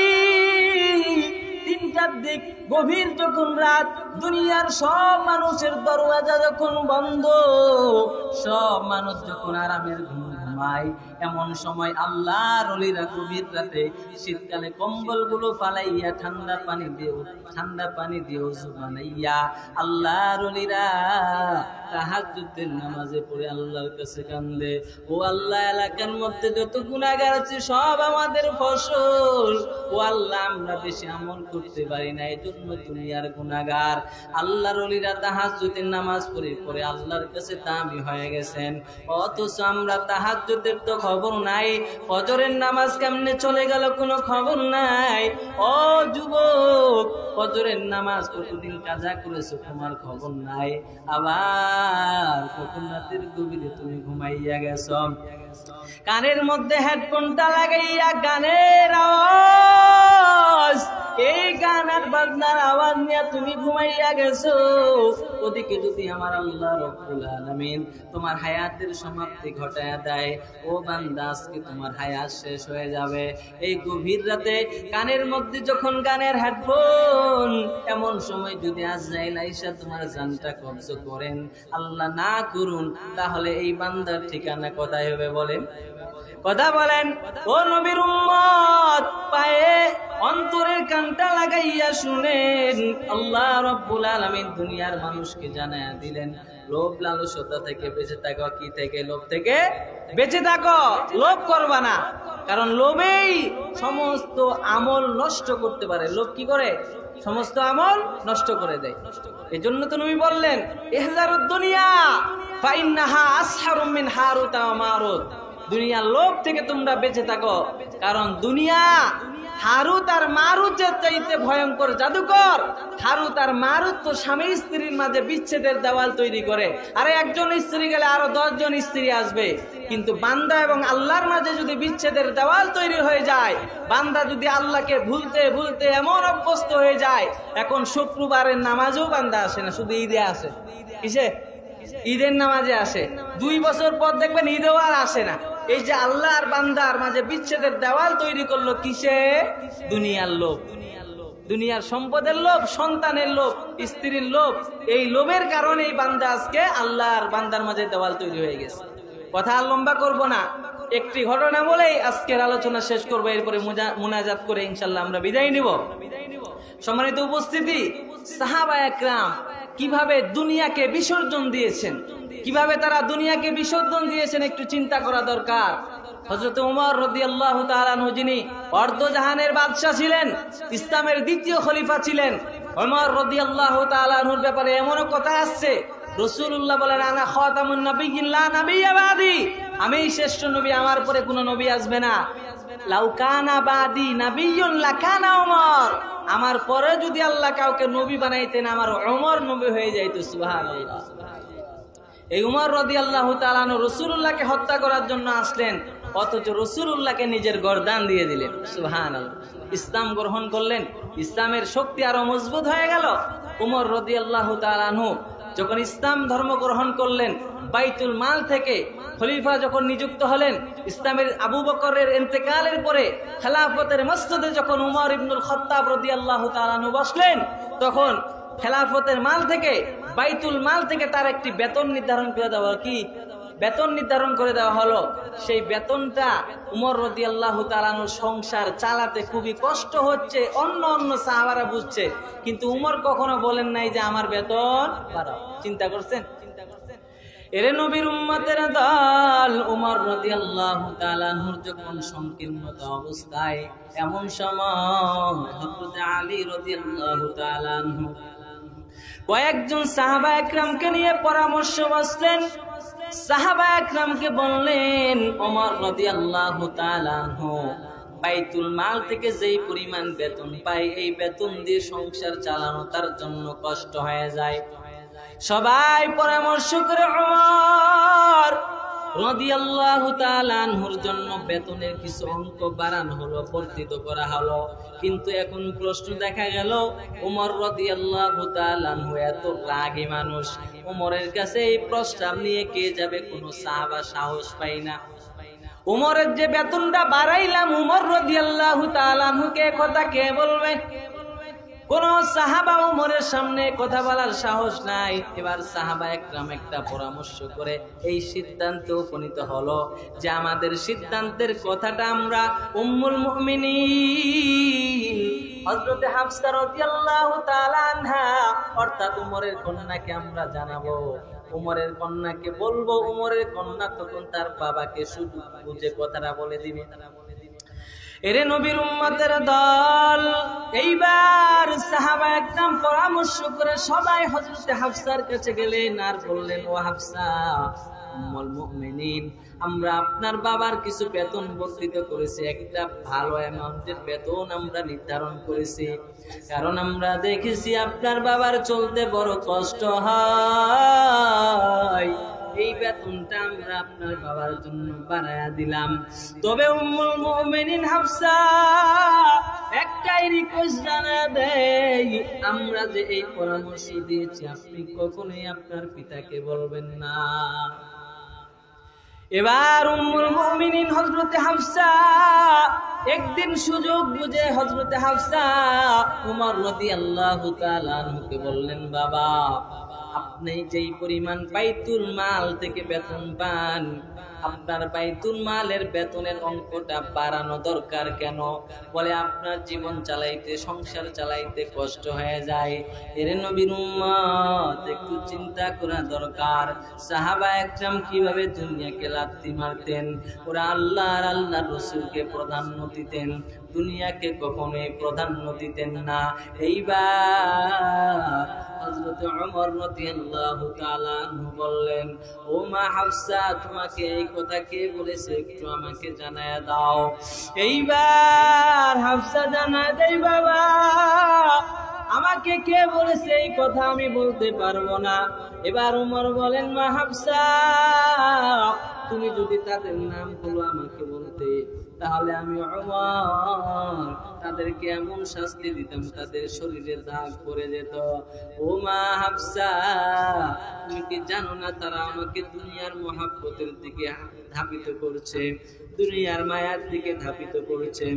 [SPEAKER 1] তিনটার দিক গভীর যখন রাত, দুনিয়ার সব মানুষের দরওয়াজা যখন বন্ধ, সব মানুষ যখন আরামের ঘুম ঘুমায়, এমন সময় আল্লাহর ওলিরা গভীর রাতে শীতকালে কম্বল গুলো ফালাইয়া ঠান্ডা পানি দিয়ে ওযু বানাইয়া আল্লাহর ওলিরা তাহাজ্জুদের নামাজে পড়ে আল্লাহর কাছে কান্দে, ও আল্লাহ, এলাকার মধ্যে যত গুনাহগার আছে সব আমাদের ফসল, ও আল্লাহ, আমরা বেশি আমল করতে পারি না, এজন্য দুনিয়ার গুনাহগার। আল্লাহর ওলিরা তাহাজ্জুদের নামাজ পড়ে আল্লাহর কাছে দামি হয়ে গেছেন, অথচ আমরা তাহাজ্জুদের তো খবর নাই, ফজরের নামাজ কেমনে চলে গেল কোনো খবর নাই। ও যুবক, ফজরের নামাজ কতদিন কাজা করেছো তোমার খবর নাই, আবার কখন রাতের গভীরে তুমি ঘুমাইয়া গেছো, কানের মধ্যে হেডফোনটা লাগাইয়া গানের আওয়াজ, এই গান আর বাজনার আওয়াজ নিয়ে তুমি ঘুমাইয়া গেছো। ওদিকে যদি আমার আল্লাহ রাব্বুল আলামিন তোমার হায়াতের সমাপ্তি ঘটায়া দেয়, ও বান্দা, আজকে তোমার হায়াত শেষ হয়ে যাবে। এই গভীর রাতে কানের মধ্যে যখন গানের হেডফোন, এমন সময় যদি আজরাইল আইসা তোমার জানটা কবজ করেন, আল্লাহ না করুন, তাহলে এই বান্দার ঠিকানা কোথায় হবে বলেন? কথা বলেন। ও নবীর উম্মত, পায়ে অন্তরের কানটা লাগাইয়া শুনেন, আল্লাহ রাব্বুল আলামিন দুনিয়ার মানুষকে জানায়া দিলেন, লোভ লালসতা থেকে বেঁচে থাকো। কি থেকে? লোভ থেকে বেঁচে থাকো, লোভ করবা না। কারণ লোভেই সমস্ত আমল নষ্ট করতে পারে। লোভ কি করে? সমস্ত আমল নষ্ট করে দেয়। এজন্য তো নবী বললেন, ইহজারুদ দুনিয়া ফাইন্নাহা আসহারু মিন হারুত ওয়া মারুত। দুনিয়ার লোভ থেকে তোমরা বেঁচে থাকো, কারণ দুনিয়া হারুত আর মারুতের চাইতে ভয়ঙ্কর জাদুকর। হারুত আর মারুত তো স্বামী স্ত্রীর মাঝে বিচ্ছেদের দেওয়াল তৈরি করে। আরে একজন স্ত্রী গেলে আরো 10 জন স্ত্রী আসবে। কিন্তু বান্দা এবং আল্লাহর মাঝে যদি বিচ্ছেদের দেওয়াল তৈরি হয়ে যায়, বান্দা যদি আল্লাহকে ভুলতে ভুলতে এমন অভ্যস্ত হয়ে যায়, এখন শুক্রবারের নামাজেও বান্দা আসে না, শুধু ঈদে আসে। কিসে? ঈদের নামাজে আসে। 2 বছর পর দেখবেন ঈদেও আর আসে না। এই যে আল্লাহ আর বান্দার মাঝে বিচ্ছেদের দেওয়াল তৈরি করলো কিসে? দুনিয়ার লোভ, দুনিয়ার সম্পদের লোভ, সন্তানের লোভ, স্ত্রীর লোভ। এই লোভের কারণে এই বান্দা আজকে আল্লাহ আর বান্দার মাঝে দেওয়াল তৈরি হয়ে গেছে। কথা আর লম্বা করবো না, একটি ঘটনা বলেই আজকের আলোচনা শেষ করবো। এরপরে মুনাজাত করে ইনশাল্লাহ আমরা বিদায় নিব। সম্মানিত উপস্থিতি, সাহাবায়ে একরাম কিভাবে দুনিয়াকে বিসর্জন দিয়েছেন, কিভাবে তারা দুনিয়াকে বিসর্জন দিয়েছেন একটু চিন্তা করা দরকার। হযরত ওমর রাদিয়াল্লাহু তাআলা আনহু, যিনি অর্ধজাহানের বাদশা ছিলেন, ইসলামের দ্বিতীয় খলিফা ছিলেন, ওমর রাদিয়াল্লাহু তাআলা আনহুর ব্যাপারে এমনও কথা আসছে, রাসূলুল্লাহ বলেন, আনা খাতামুন নাবিয়্যিন লা নাবিয়্যা বাদি, আমি শ্রেষ্ঠ নবী, আমার পরে কোনো নবী আসবে না। লাউ কানা বাদি নাবিয়্যুন লাকানা ওমর, আমার পরে যদি আল্লাহ কাউকে নবী বানাইতেন আমার ওমর নবী হয়ে যাইত। সুবহানাল্লাহ। এই উমর রাদিয়াল্লাহু তাআলা আনহু রাসূলুল্লাহকে হত্যা করার জন্য আসলেন, অথচ রাসূলুল্লাহকে নিজের গর্দান দিয়ে দিলেন। সুবহানাল্লাহ। ইসলাম গ্রহণ করলেন, ইসলামের শক্তি আরো মজবুত হয়ে গেল। উমর রাদিয়াল্লাহু তাআলা আনহু যখন ইসলাম ধর্ম গ্রহণ করলেন, বাইতুল মাল থেকে খলিফা যখন নিযুক্ত হলেন, ইসলামের আবু বকরের ইন্তেকালের পরে খেলাফতের মসনদে যখন উমর ইবনুল খাত্তাব রাদিয়াল্লাহু তাআলা আনহু বসলেন, তখন খেলাফতের মাল থেকে, বাইতুল মাল থেকে তার একটি বেতন নির্ধারণ করে দেওয়া, কি বেতন নির্ধারণ করে দেওয়া হলো। সেই বেতনটা উমর রাদিয়াল্লাহু তাআলা আনহুর সংসার চালাতে খুবই কষ্ট হচ্ছে, অন্য সাহাবারা বুঝছে, কিন্তু উমর কখনো বলেন নাই যে আমার বেতন বাড়াও। চিন্তা করছেন? এরে নবীর উম্মতের দল, উমর রাদিয়াল্লাহু তাআলা আনহুর যখন সংকীর্ণতা অবস্থায়, এমন সময় হযরত আলী রাদিয়াল্লাহু তাআলা আনহু কয়েকজন সাহাবা একরামকে নিয়ে পরামর্শ বসলেন। সাহাবা একরামকে বললেন, ওমর রাদিয়াল্লাহু তাআলা আনহু বাইতুল মাল থেকে যেই পরিমাণ বেতন পায়, এই বেতন দিয়ে সংসার চালানো তার জন্য কষ্ট হয়ে যায়। সবাই পরামর্শ করে ওমর রাদিয়াল্লাহু তাআলা আনহুর জন্য বেতনের কিছু অঙ্ক বাড়ানো হলো, বর্ধিত করা হলো। কিন্তু এখন প্রশ্ন দেখা গেল, ওমর রাদিয়াল্লাহু তাআলা আনহু এত রাগী মানুষ, ওমরের কাছে এই প্রস্তাব নিয়ে কে যাবে? কোনো সাহাবা সাহস পায় না। ওমরের যে বেতনটা বাড়াইলাম, ওমর রাদিয়াল্লাহু তাআলা আনহুকে কথা কে বলবে? কোন সাহাবা ওমরের সামনে কথা বলার সাহস নাই। এবার সাহাবা একরাম একটা পরামর্শ করে এই সিদ্ধান্তে উপনীত হলো যে আমাদের সিদ্ধান্তের কথাটা আমরা উম্মুল মুমিনিন হযরত হাফসা রাদিয়াল্লাহু তাআলা আনহা অর্থাৎ উমরের কন্যাকে আমরা জানাবো, উমরের কন্যাকে বলবো। উমরের কন্যা তখন তার বাবাকে শুধু বুঝে কথাটা বলে দিবে। এরে নবীর উম্মতের দল, এইবার সাহাবা একদম পরামর্শ করে সবাই হযরত হাফসার কাছে গেলেন আর বললেন, ও হাফসা উম্মুল মুমিনিন, আমরা আপনার বাবার কিছু বেতন বর্ধিত করেছি, একটা ভালো অ্যামাউন্টের বেতন আমরা নির্ধারণ করেছি, কারণ আমরা দেখেছি আপনার বাবার চলতে বড় কষ্ট হয়। এই বেতনটা আমরা আপনার বাবার জন্য বাড়ায়া দিলাম। তবে উম্মুল মুমিনিন হাফসা একটাই রিকোয়েস্ট জানা দেই, আমরা যে এই পরামর্শ দিয়েছি আপনি কখনোই আপনার পিতাকে বলবেন না। এবার উম্মুল মুমিনিন হযরত হাফসা একদিন সুযোগ বুঝে হযরত হাফসা উমর রাদিয়াল্লাহু তাআলা আনহুকে বললেন, বাবা আপনি যেই পরিমাণ বাইতুল মাল থেকে বেতন পান, আপনার বাইতুল মালের বেতনের অঙ্কটা বাড়ানো দরকার কেন? বলে আপনার জীবন চালাইতে, সংসার চালাইতে কষ্ট হয়ে যায়। এর নবীর উম্মত, একটু চিন্তা করা দরকার। সাহাবা একরাম কিভাবে দুনিয়াকে লাথি মারতেন, ওরা আল্লাহর রাসূলকে প্রাধান্য দিতেন, দুনিয়াকে কখনোই প্রাধান্য দিতেন না। এইবার হযরত ওমর রাদিয়াল্লাহু তাআলা আনহু বললেন, ও মা হাফসা, তোমাকে এই কথা কে বলেছে একটু আমাকে জানায়া দাও। এইবার হাফসা জানায় দেই, বাবা আমাকে কে বলেছে এই কথা আমি বলতে পারবো না। এবার ওমর বলেন, মা হাফসা, তুমি যদি তাদের নামগুলো আমাকে বলতে, তাহলে আমি ওমর তাদেরকে এমন শাস্তি দিতাম তাদের শরীরে দাগ পড়ে যেত। ও মা হাফসা, তুমি কি জানো না তারা আমাকে দুনিয়ার মহাব্বতের দিকে ধাবিত করছে, দুনিয়ার মায়ার দিকে ধাবিত করছে।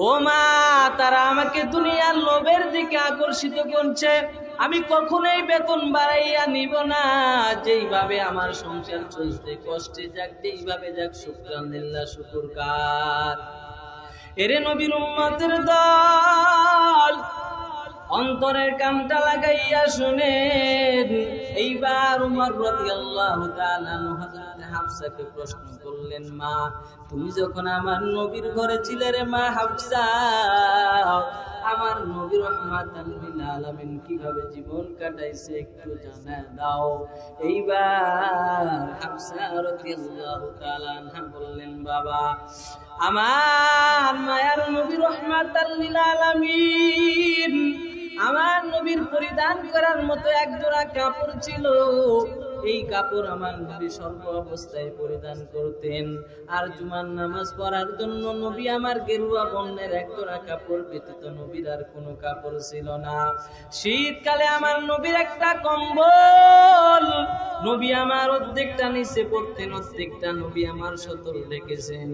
[SPEAKER 1] ও মা, তারা আমাকে দুনিয়ার লোভের দিকে আকর্ষিত করছে। আমি কখনোই বেতন বাড়াইয়া নিব না। যেইভাবে আমার সংসার চলছে, কষ্টে যাক, যেইভাবে যাক, শুকরানিল্লাহ, শুকুর কার। এরে নবীর উম্মতের দল, অন্তরের কানটা লাগাইয়া শুনেন। এইবার উমর রাদিয়াল্লাহু তাআলা হযরত হাফসাকে প্রশ্ন করলেন, মা তুমি যখন আমার নবীর ঘরে ছিলে রে মা হাফসা, আমার নবী রাহমাতাল লিল আলামিন কিভাবে জীবন কাটাইছে একটু জানায় দাও। এইবার হাফসা রাদিয়াল্লাহু তাআলা আনহা বললেন, বাবা আমার মায়ার নবী রাহমাতাল লিল আলামিন, আমার নবীর পরিধান করার মতো একজোড়া কাপড় ছিল। এই কাপড় আমার নবী সর্ব অবস্থায় পরিধান করতেন। আর জুমার নামাজ পড়ার জন্য নবী আমার গেরুয়া বর্ণের একজোড়া কাপড় ব্যতীত নবীর আর কোনো কাপড় ছিল না। শীতকালে আমার নবীর একটা কম্বল, নবী আমার অর্ধেকটা নিচে পড়তেন, অর্ধেকটা নবী আমার সতর রেখেছেন।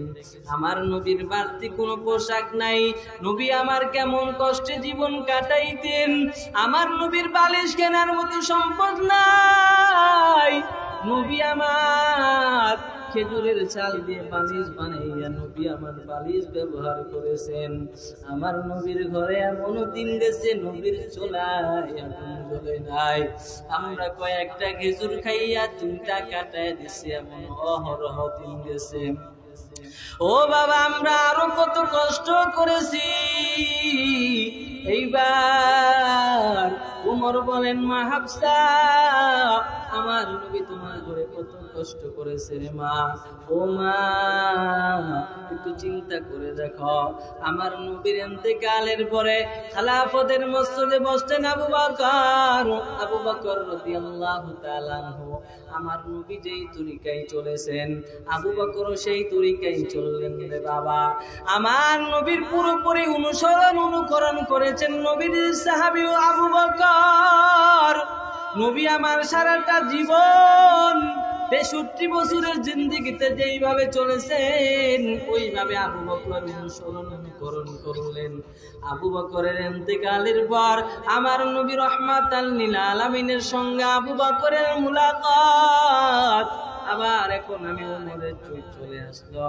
[SPEAKER 1] আমার নবীর বাড়তি কোনো পোশাক নাই। নবী আমার কেমন কষ্টে জীবন কাটাইতেন। আমার নবীর বালিশ কেনার মতো সম্পদ নাই। নবী আমার খেজুরের চাল দিয়ে বালিশ বানাইয়া নবী আমার বালিশ ব্যবহার করেছেন। আমার নবীর ঘরে এমনও দিন গেছে নবীর চুলায় আগুন জ্বলে নাই। আমরা কয়েকটা খেজুর খাইয়া দিনটা কাটায় দিছি, এমন অহরহ দিন গেছে। ও বাবা, আমরা আরো কত কষ্ট করেছি। এইবার উমর বলেন, মা হাফসা, আমার নবী তোমার ঘরে কত কষ্ট করেছে রে মা। ও মা, একটু চিন্তা করে দেখো, আমার নবীর ইন্তেকালের পরে খেলাফতের মসনদে বসতেন আবু বকর রাদিয়াল্লাহু তাআলা আনহু। আমার নবী যেই তরিকায় চলেছেন, আবু বকর সেই তরিকায় চললেন রে বাবা। আমার নবীর পুরোপুরি অনুকরণ করেছেন নবীর সাহাবী আবু বকর। নবী আমার সারাটা জীবন ৬৩ বছরের জিন্দেগিতে যেইভাবে চলেছেন, ওইভাবে আবু বকর অনুকরণ করলেন। আবু বকরের ইন্তেকালের পর আমার নবী রাহমাতাল লিল আলামিনের সঙ্গে আবু বকরের মুলাকাত। আবার এখন আমি ওমরের চোখ চলে আসলো।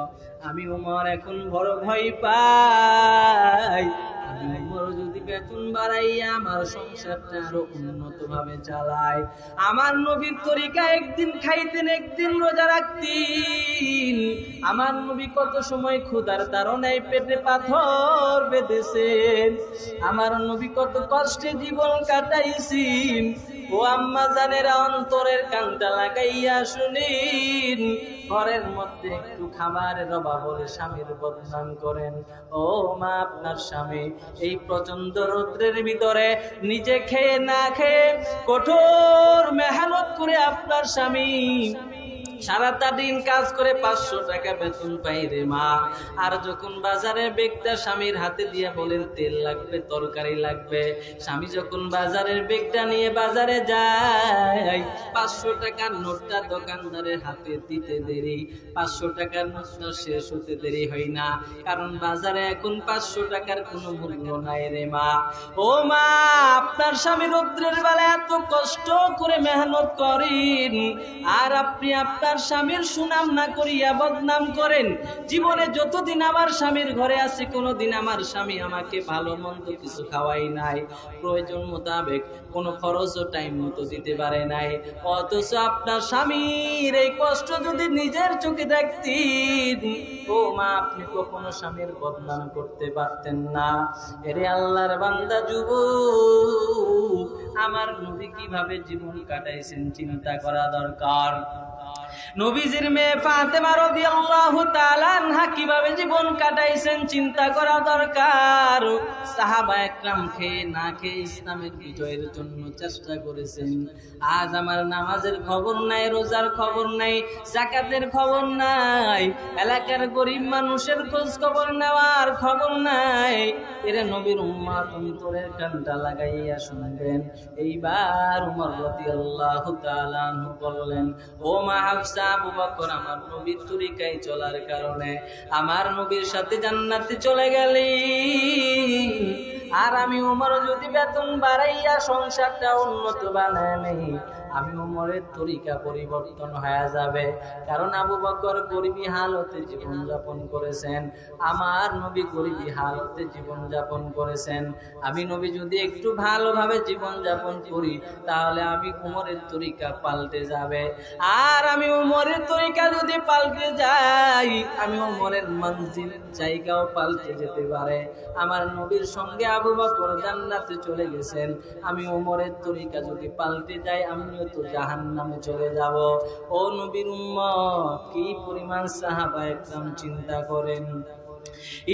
[SPEAKER 1] আমি ওমর এখন বড় ভয় পাই। আমি ওমর যদি বেতন বাড়াইয়া আমার সংসারটা আরো উন্নত ভাবে চালাই। আমার নবীর তরিকা একদিন খাইতেন, একদিন রোজা রাখতেন। আমার নবী কত সময় ক্ষুধার তাড়নায় পেটে পাথর বেঁধেছেন। আমার নবী কত কষ্টে জীবন কাটাইছেন। ও আম্মা জানেরা, অন্তরের কানটা লাগাইয়া শুনিন। ঘরের মধ্যে একটু খাবারের অভাব হলে স্বামীর বদনাম করেন। ও মা, আপনার স্বামী এই প্রচন্ড রৌদ্রের ভিতরে নিজে খেয়ে না খেয়ে কঠোর মেহনত করে আপনার স্বামী সারাটা দিন কাজ করে 500 টাকা বেতন পাই রে মা। আর যখন বাজারে বেগটা স্বামীর হাতে দিয়ে বলেন তেল লাগবে, তরকারি লাগবে, স্বামী যখন বাজারের বেগটা নিয়ে বাজারে যায়, 500 টাকার নোটটা দোকানদারের হাতে দিতে দেরি, 500 টাকার নোটটা শেষ হতে দেরি হয় না। কারণ বাজারে এখন 500 টাকার কোনো মূল্য নাই রে মা। ও মা, আপনার স্বামী রৌদ্রের বেলায় এত কষ্ট করে মেহনত করেন, আর আপনি আপনার আপনার স্বামীর সুনাম না করিয়া বদনাম করেন। জীবনে যতদিন আমার স্বামীর ঘরে আছি কোনোদিন আমার স্বামী আমাকে ভালো মন্দ কিছু খাওয়াই নাই, প্রয়োজন মোতাবেক কোনো খরচও টাইম মতো দিতে পারে নাই। অথচ আপনার স্বামীর এই কষ্ট যদি নিজের চোখে দেখতেন, ও মা, আপনি কখনো স্বামীর বদনাম করতে পারতেন না। এরে আল্লাহর বান্দা যুবক, আমার নবী কিভাবে জীবন কাটাইছেন চিন্তা করা দরকার। নবীজির মেয়ে ফাতেমা রাদিয়াল্লাহু তাআলা আনহা কিভাবে জীবন কাটাইছেন চিন্তা করা দরকার। সাহাবা একরাম খেয়ে না খেয়ে ইসলামের বিজয়ের জন্য চেষ্টা করেছেন। আজ আমার নামাজের খবর নাই, রোজার খবর নাই, যাকাতের খবর নাই, এলাকার গরিব মানুষের খোঁজ খবর নেওয়ার খবর নাই। এরে নবীর উম্মত, তুমি তোরের কানটা লাগাইয়া শুনবেন। এইবার ওমর রাদিয়াল্লাহু তাআলা আনহু বললেন, ও মা হাফসা, আবু বকর আমার নবীর তরিকায় চলার কারণে আমার নবীর সাথে জান্নাতে চলে গেলি, আর আমি ওমর যদি বেতন বাড়াইয়া সংসারটা উন্নত বানায় নেই, আমি ওমরের তরিকা পরিবর্তন হয়ে যাবে। কারণ আবু বকর গরিবী হালতে জীবন যাপন করেছেন, আমার নবী গরিবী হালতে জীবন যাপন করেছেন। আমি নবী যদি একটু ভালোভাবে জীবন যাপন করি তাহলে আমি ওমরের তরিকা পাল্টে যাবে। আর আমি ওমরের তরিকা যদি পাল্টে যাই, আমি ওমরের মঞ্জিল জায়গাও পাল্টে যেতে পারে। আমার নবীর সঙ্গে আবু বকর জান্নাতে চলে গেছেন, আমি ওমরের তরিকা যদি পাল্টে যাই আমিও তো জাহান্নামে চলে যাব। ও নবীর উম্মত, কি পরিমাণ সাহাবা একদম চিন্তা করেন।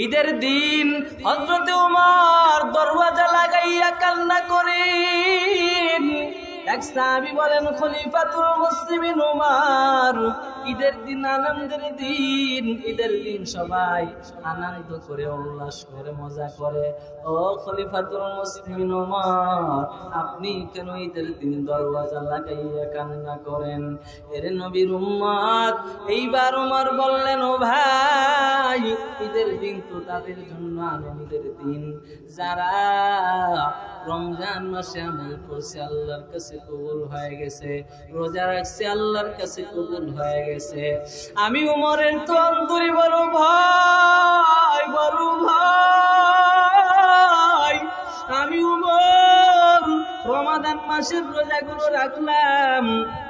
[SPEAKER 1] ঈদের দিন হযরত ওমর দরওয়াজা লাগাইয়া কান্না করেন। এক সাহাবী বলেন, খলিফাতুল মুসলিমিন ওমর, ঈদের দিন আনন্দের দিন, ঈদের দিন সবাই আনন্দ করে উল্লাস করে মজা করে। ও খলিফাতুল মুসলিমিন ওমর, আপনি কেন ঈদের দিন দরওয়াজা লাগাইয়া কান্না করেন? এর নবীর উম্মত, এইবার ওমর বললেন, ও ভাই, ঈদের দিন তো তাদের জন্য আনন্দের দিন যারা রমজান মাসে আমল করছে আল্লাহর কাছে কবুল হয়ে গেছে, রোজা রাখছে আল্লাহর কাছে কবুল হয়ে গেছে। আমি ওমরের তো অন্তরে বড় ভয়, বড় ভয়। আমি ওমর রমাদান মাসের রোজাগুলো রাখলাম,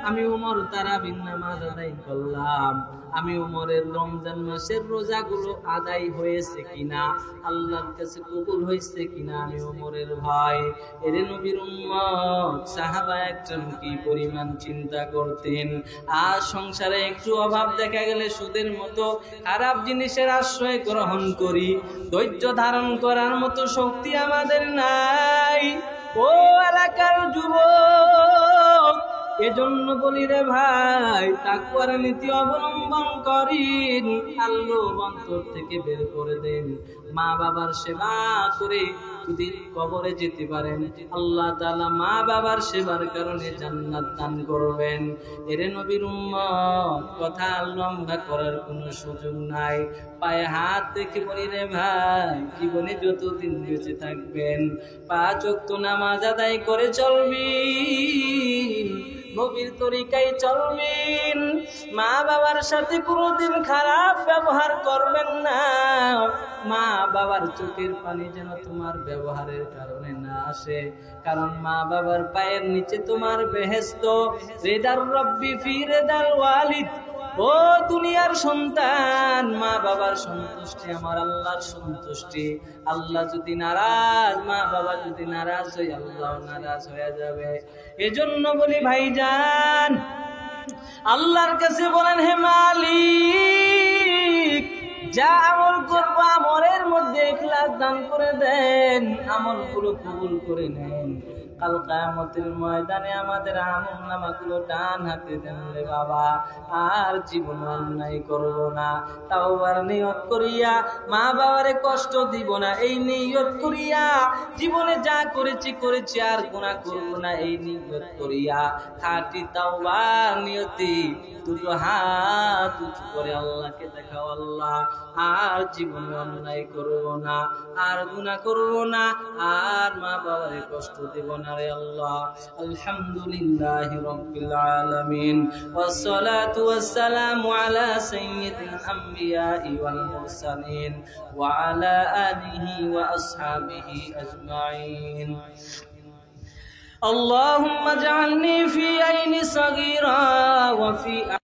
[SPEAKER 1] আমি ওমর তারাবির নামাজ আদায় করলাম, আমি ওমরের রমজান মাসের রোজাগুলো আদায় হয়েছে কিনা, আল্লাহর কাছে কবুল হয়েছে কিনা, আমি ওমরের ভাই। এর নবীর উম্মত সাহাবা একজন কি পরিমাণ চিন্তা করতেন। আর সংসারে একটু অভাব দেখা গেলে সুদের মতো খারাপ জিনিসের আশ্রয় গ্রহণ করি, ধৈর্য ধারণ করার মতো শক্তি আমাদের নাই। ও এলাকার যুবক, এজন্য বলি রে ভাই, তাকওয়ার নীতি অবলম্বন করেন, আল্লাহ অন্তর থেকে বের করে দেন। মা বাবার সেবা করে যদি কবরে যেতে পারেন, আল্লাহ তাআলা মা বাবার সেবার কারণে জান্নাত দান করবেন। এরে নবীর উম্মত, কথা লম্বা করার কোনো সুযোগ নাই। পায়ে হাত রেখে বলি রে ভাই, জীবনে যতদিন বেঁচে থাকবেন 5 ওয়াক্ত নামাজ আদায় করে চলবেন, নবীর তরিকায় চলবেন, মা বাবার সাথে কোনোদিন খারাপ ব্যবহার করবেন না। মা বাবার চোখের পানি যেন তোমার ব্যবহারের কারণে না আসে, কারণ মা বাবার পায়ের নিচে তোমার বেহেশত। রেদার রব্বি ফি রেদাল ওয়ালিদ। ও দুনিয়ার সন্তান, মা বাবার সন্তুষ্টি আমার আল্লাহর সন্তুষ্টি। আল্লাহ যদি নারাজ, মা বাবা যদি নারাজ হয়, আল্লাহ নারাজ হয়ে যাবে। এজন্য বলি ভাইজান, আল্লাহর কাছে বলেন, হে মালিক, যা আমল করবো আমলের মধ্যে ইখলাস দান করে দেন, আমলগুলো কবুল করে নেন। কাল কিয়ামতের ময়দানে আমাদের আমলনামাগুলো ডান হাতে দেন রে বাবা। আর জীবন অন্যায় করব না, তাওবার নিয়ত করিয়া মা বাবারে কষ্ট দিব না, এই নিয়ত করিয়া জীবনে যা করেছি করেছি আর গুনাহ করব না, এই নিয়ত করিয়া খাঁটি তাওবার নিয়তি দুটো হাত উঁচু করে আল্লাহকে দেখাও। আল্লাহ আর জীবনে অন্যায় করব না, আর গুনাহ করব না, আর মা বাবারে কষ্ট দেব না রে আল্লাহ। আলহামদুলিল্লাহি রাব্বিল আলামিন ওয়াসসালাতু ওয়াসসালামু আলা সাইয়্যিদিল আমবিয়াই ওয়াল মুরসালিন ওয়া আলা আলিহি ওয়া আসহাবিহি আজমাইন। اللهم اجعلني في عين صغيرة وفي